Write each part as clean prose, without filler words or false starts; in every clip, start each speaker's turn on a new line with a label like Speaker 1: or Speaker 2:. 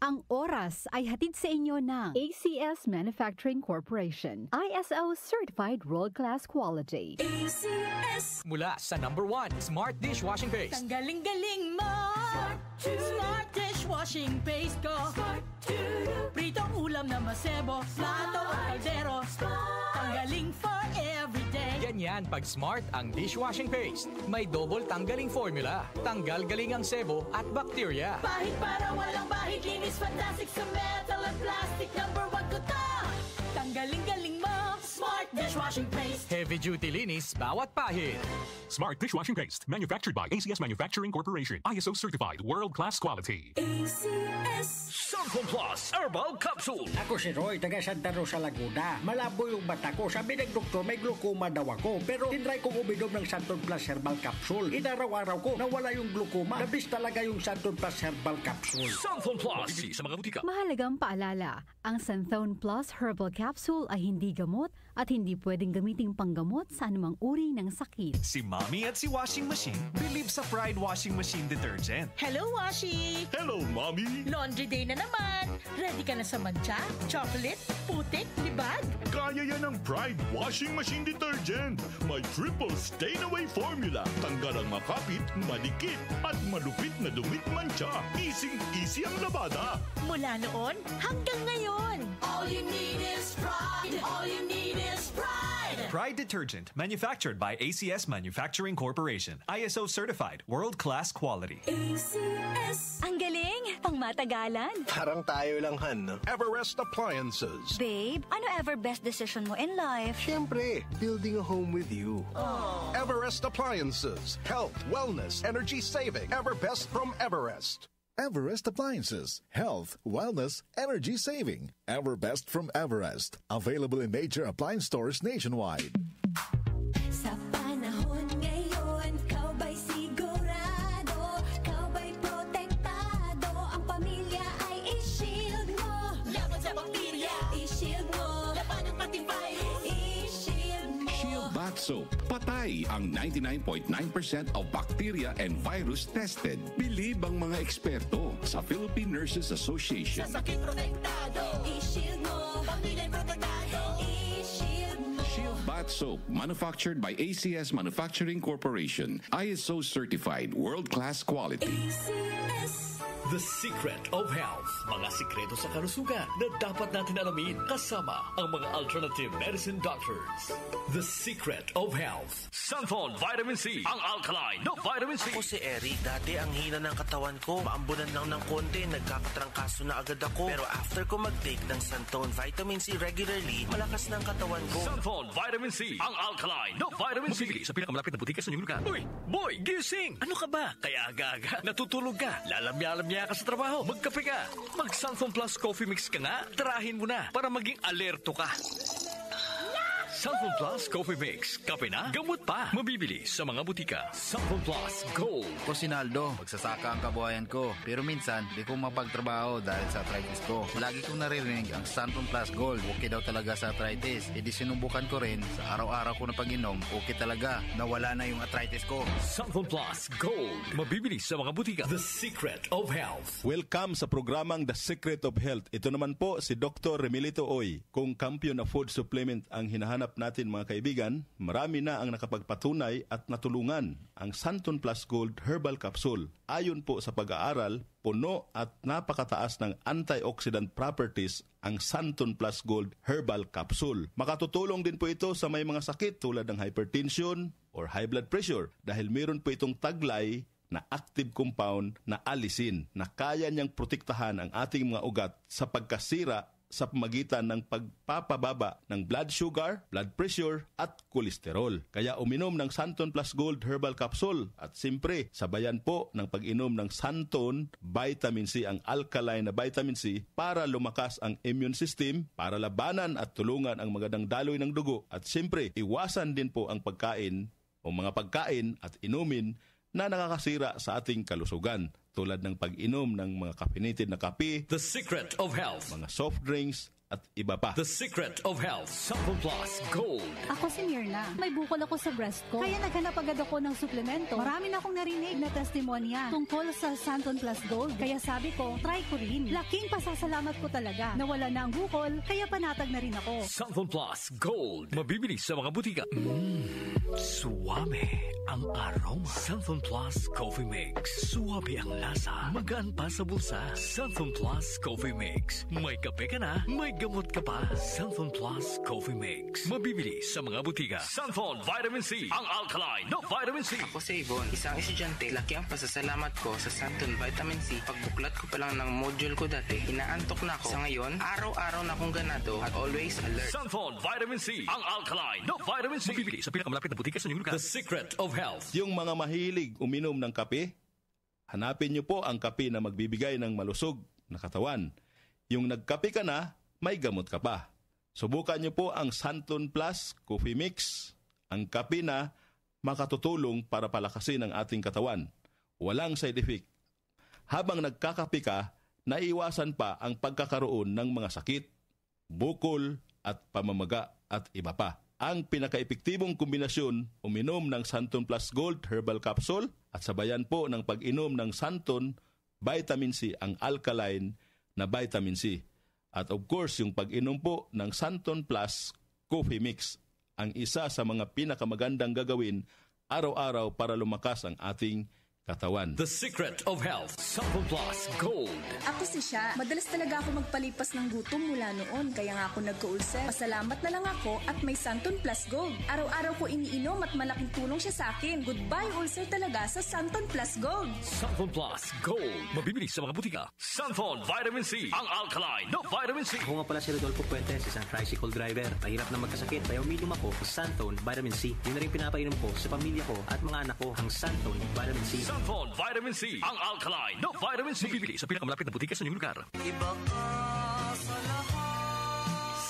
Speaker 1: Ang oras ay hatid sa inyo ng ACS Manufacturing Corporation. ISO Certified World-Class Quality.
Speaker 2: ACS!
Speaker 3: Mula sa #1 Smart Dishwashing Paste.
Speaker 2: Ang galing-galing mo! Smart Dishwashing Paste ko! Pritong ulam na masebo, plato o kaldero. Tanggaling for everyday.
Speaker 3: Ganyan pag Smart ang dishwashing paste. May double tanggaling formula. Tanggal galing ang sebo at bakterya.
Speaker 2: Bahid para walang bahid, linis fantastic sa metal at plastic. #1 ko to! Tanggaling-galing mo, Smart Dishwashing Paste.
Speaker 3: Heavy duty linis bawat pahid.
Speaker 4: Smart Dishwashing Paste, manufactured by ACS Manufacturing Corporation. ISO certified, world-class quality.
Speaker 2: ACS.
Speaker 5: Santon Plus Herbal Capsule.
Speaker 6: Ako si Roy, taga Santa Rosa, Laguna. Malabo yung mata ko. Sabi ng doktor, may glaucoma daw ako. Pero tinry kong uminom ng Santon Plus Herbal Capsule. Inaraw-araw ko, nawala yung glaucoma. Nabis talaga yung Santon Plus Herbal Capsule.
Speaker 5: Santon Plus. Bibili sa mga butika.
Speaker 1: Mahalagang paalala, ang Santhone Plus Herbal Capsule ay hindi gamot at hindi pwedeng gamiting panggamot sa anumang uri ng sakit.
Speaker 7: Si Mommy at si Washing Machine believe sa Pride Washing Machine Detergent.
Speaker 2: Hello, Washi!
Speaker 4: Hello, Mommy!
Speaker 2: Laundry day na naman. Ready ka na sa mancha, chocolate, putik, libag?
Speaker 4: Kaya yan ang Pride Washing Machine Detergent. May triple stain-away formula. Tanggal ang makapit, malikit, at malupit na dumit mancha. Easy ang labada.
Speaker 2: Mula noon hanggang ngayon. All you need is pride. All you need is pride.
Speaker 7: Pride Detergent, manufactured by ACS Manufacturing Corporation. ISO certified, world-class quality.
Speaker 2: ACS.
Speaker 8: Ang galing! Pangmatagalan!
Speaker 9: Parang tayo lang, Han, no?
Speaker 10: Everest Appliances.
Speaker 8: Babe, ano ever best decision mo in life?
Speaker 9: Siyempre, building a home with you.
Speaker 10: Everest Appliances. Health, wellness, energy saving. Everbest from Everest.
Speaker 11: Everest Appliances. Health, wellness, energy saving. Everbest from Everest. Available in major appliance stores nationwide.
Speaker 2: Sa panahon ngayon, kau ba'y sigurado? Kau ba'y protektado? Ang pamilya ay i-shield mo. Laban sa bakterya, i-shield mo. Laban ng patibay, i-shield mo.
Speaker 12: Shield Bath Soap. Patay ang 99.9% of bacteria and virus tested. Believe ang mga eksperto sa Philippine Nurses Association.
Speaker 2: Sa sakit protektado, i-shield mo. Pamilya protektado, i-shield mo.
Speaker 12: Shield Bath Soap, manufactured by ACS Manufacturing Corporation. ISO certified, world-class quality.
Speaker 2: ACS.
Speaker 5: The Secret of Health. Mga sikreto sa kalusugan na dapat natin alamin kasama ang mga alternative medicine doctors. The Secret of Health. Santon Vitamin C. Ang alkaline na vitamin C.
Speaker 13: Ako si Eric. Dati ang hina ng katawan ko. Maambunan lang ng konti. Nagkakatrangkaso na agad ako. Pero after ko mag-take ng Santon Vitamin C regularly, malakas ng katawan ko.
Speaker 5: Santon Vitamin C. Ang alkaline na vitamin C. Mabibili sa pinakamalapit na butika sa inyong lugar. Uy! Boy! Gising! Ano ka ba? Kaya aga-aga. Natutulog ka. Lalamya-lamya ka sa trabaho. Magkape ka. Mag-Santon Plus Coffee Mix ka nga. Tirahin mo na para maging alerto ka. Santon Plus Coffee Mix. Kape na, gamot pa. Mabibili sa mga butika. Santon Plus Gold.
Speaker 14: Ako si Naldo, magsasaka ang kabuhayan ko. Pero minsan, di ko mapagtrabaho dahil sa arthritis ko. Lagi kong naririnig ang Santon Plus Gold. Okay daw talaga sa arthritis. E di sinubukan ko rin. Sa araw-araw ko na pag-inom, okay talaga. Nawala na yung arthritis ko.
Speaker 5: Santon Plus Gold. Mabibili sa mga butika. The Secret of Health.
Speaker 15: Welcome sa programang The Secret of Health. Ito naman po si Dr. Remilito Oy. Kung kampiyon na food supplement ang hinahanap natin mga kaibigan, marami na ang nakapagpatunay at natulungan ang Santon Plus Gold Herbal Capsule. Ayon po sa pag-aaral, puno at napakataas ng antioxidant properties ang Santon Plus Gold Herbal Capsule. Makatutulong din po ito sa may mga sakit tulad ng hypertension or high blood pressure dahil meron po itong taglay na active compound na alisin na kaya niyang protektahan ang ating mga ugat sa pagkasira sa pamagitan ng pagpapababa ng blood sugar, blood pressure, at kolesterol. Kaya uminom ng Santon Plus Gold Herbal Capsule at simpre, sabayan po ng pag-inom ng Santon Vitamin C, ang alkaline na vitamin C, para lumakas ang immune system, para labanan at tulungan ang magandang daloy ng dugo. At simpre, iwasan din po ang pagkain o mga pagkain at inumin na nakakasira sa ating kalusugan tulad ng pag-inom ng mga caffeinated na kape,
Speaker 5: The Secret of Health,
Speaker 15: mga soft drinks at iba pa.
Speaker 5: The Secret of Health, Santon Plus Gold.
Speaker 16: Ako si Mirna. May bukol ako sa breast ko. Kaya naghanap agad ako ng suplemento. Marami na akong narinig na testimonya tungkol sa Santon Plus Gold. Kaya sabi ko, try ko rin. Laking pasasalamat ko talaga. Nawala na ang bukol, kaya panatag na rin ako.
Speaker 5: Santon Plus Gold. Mabibili sa mga butika. Suwabe ang aroma. Santon Plus Coffee Mix. Suwabe ang lasa. Magaan pa sa bulsa. Santon Plus Coffee Mix. May kape ka na, may gamot ka pa. Santon Plus Coffee Mix. Mabibili sa mga butika. Santon Vitamin C. Ang alkaline na vitamin C.
Speaker 17: Ako si Yvonne, isang estudyante. Laki ang pasasalamat ko sa Santon Vitamin C. Pagbuklat ko pa lang ng module ko dati, inaantok na ako. Sa ngayon, araw-araw na akong ganado at always alert.
Speaker 5: Santon Vitamin C. Ang alkaline na vitamin C. Mabibili sa pinakamalapit na butika sa inyong lugar. The Secret of Health.
Speaker 15: Yung mga mahilig uminom ng kape, hanapin niyo po ang kape na magbibigay ng malusog na katawan. Yung nagkape ka na, may gamot ka pa. Subukan niyo po ang Santon Plus Coffee Mix. Ang kape na makatutulong para palakasin ang ating katawan. Walang side effect. Habang nagkakape ka, naiwasan pa ang pagkakaroon ng mga sakit, bukol at pamamaga at iba pa. Ang pinaka-epektibong kombinasyon, uminom ng Santon Plus Gold Herbal Capsule at sabayan po ng pag-inom ng Santon Vitamin C, ang alkaline na vitamin C. At of course, yung pag-inom po ng Santon Plus Coffee Mix, ang isa sa mga pinakamagandang gagawin araw-araw para lumakas ang ating katawan.
Speaker 5: The Secret of Health, Santon Plus Gold.
Speaker 18: Ako si Sha. Madalas talaga ako magpalipas ng gutom mula noon, kaya nga ako nagka-ulcer. Pasalamat na lang ako at may Santon Plus Gold. Araw-araw ko iniinom at malaking tulong siya sa akin. Goodbye ulcer talaga sa Santon Plus Gold.
Speaker 5: Santon Plus Gold. Mabibili sa mga butika. Santon Vitamin C. Ang alkaline na vitamin C.
Speaker 19: Ako nga pala si Rodolfo Puentes, isang tricycle driver. Mahirap na magkasakit, kaya uminom ako ng Santon Vitamin C. Yun na rin pinapainom ko sa pamilya ko at mga anak ko ang Santon Vitamin C.
Speaker 5: Santon Vitamin C. Ang alkaline na vitamin C. Mabibili sa pinakamalapit na butika sa inyong lugar.
Speaker 2: Iba ka sa lahat.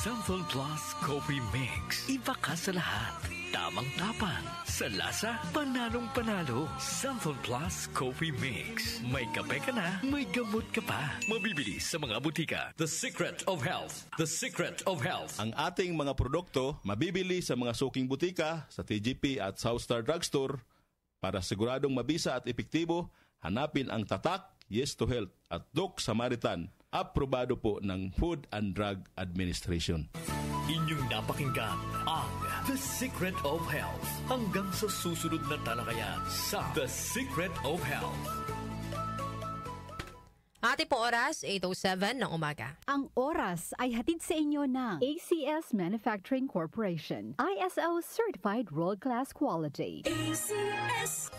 Speaker 5: Santon Plus Coffee Mix. Iba ka sa lahat. Tamang-tapang. Sa lasa, panalong-panalo. Santon Plus Coffee Mix. May kape ka na, may gamot ka pa. Mabibili sa mga butika. The Secret of Health. The Secret of Health.
Speaker 15: Ang ating mga produkto mabibili sa mga suking butika, sa TGP at Southstar Drugstore. Para siguradong mabisa at epektibo, hanapin ang tatak Yes to Health at Doc Samaritan. Aprobado po ng Food and Drug Administration.
Speaker 5: Inyong napakinggan ang The Secret of Health. Hanggang sa susunod na talakayan sa The Secret of Health.
Speaker 20: Ate po oras, 8:07 ng umaga.
Speaker 1: Ang oras ay hatid sa inyo ng ACS Manufacturing Corporation. ISO Certified World-Class Quality.
Speaker 2: ACS.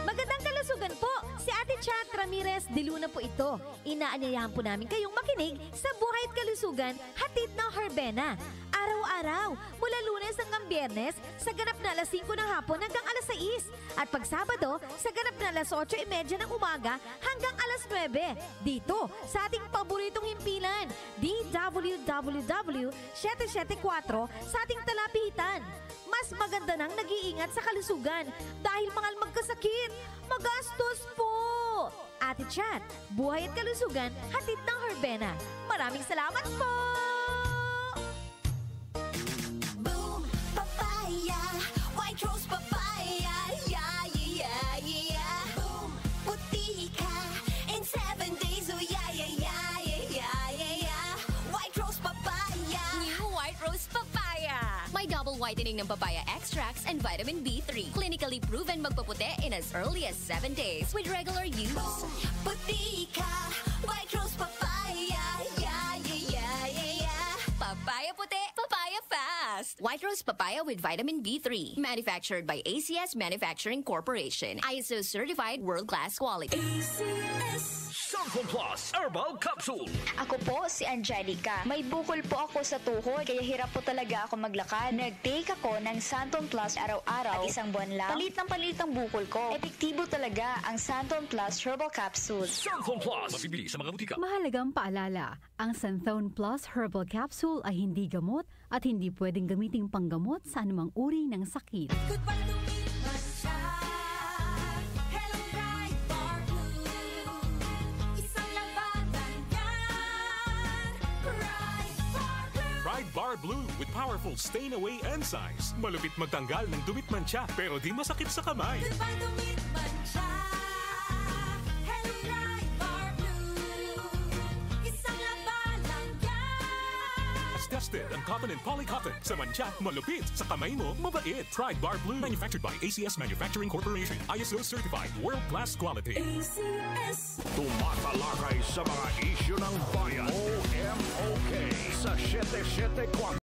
Speaker 21: Magandang kalusugan po! Si Ate Chat Ramirez de Luna po ito. Inaanyayahan po namin kayong makinig sa Buhay at Kalusugan, hatid ng Herbena. Araw-araw, mula Lunes hanggang Biyernes, sa ganap na alas 5 ng hapon hanggang alas 6. At pag Sabado, sa ganap na alas 8:30 ng umaga hanggang alas 9. Dito, sa ating paboritong himpilan, DWWW 774 sa ating talapitan. Mas maganda nang nag-iingat sa kalusugan dahil mangal magkasakit, magastos po. Ate Chat, Buhay at Kalusugan, hatid ng Herbena. Maraming salamat po!
Speaker 2: Boom, papaya, white rose papaya, yeah, yeah, yeah. Boom, puti ka in 7 days, oh yeah, yeah, yeah, yeah, yeah, yeah. White rose papaya.
Speaker 22: New White Rose Papaya. May double whitening ng papaya extracts and vitamin B3. Clinically proven magpaputi in as early as 7 days with regular use.
Speaker 2: Boom, puti ka, white rose papaya, yeah, yeah, yeah, yeah, yeah.
Speaker 22: Papaya puti, papaya fast. White Rose Papaya with vitamin B3. Manufactured by ACS Manufacturing Corporation. ISO certified world-class quality.
Speaker 2: ACS.
Speaker 5: Santon Plus Herbal Capsule.
Speaker 8: Ako po si Angelica. May bukol po ako sa tuhod, kaya hirap po talaga ako maglakad. Nag-take ako ng Santon Plus araw-araw at isang buwan lang. Palit ang bukol ko. Epektibo talaga ang Santon Plus Herbal Capsule.
Speaker 5: Santon Plus. Mabibili sa mga butika.
Speaker 1: Mahalagang paalala, ang Santon Plus Herbal Capsule ay hindi gamot at hindi pwedeng gamiting panggamot sa anumang uri ng sakit.
Speaker 2: Goodbye to me, Hello, bright bar blue. Isang labanan yan.
Speaker 3: Bar Blue with powerful stain-away enzymes. Malupit magtanggal ng dumit mancha pero di masakit sa kamay.
Speaker 2: Goodbye, dumit mancha. Hello, Pride Bar Blue. Isang labalang yan.
Speaker 3: As tested ang cotton and polycotton. Sa mancha, malupit. Sa kamay mo, mabait. Pride Bar Blue. Manufactured by ACS Manufacturing Corporation. ISO certified. World-class quality.
Speaker 2: ACS.
Speaker 4: Tumatalakay sa mga isyu ng bayan. OMOK sa 774.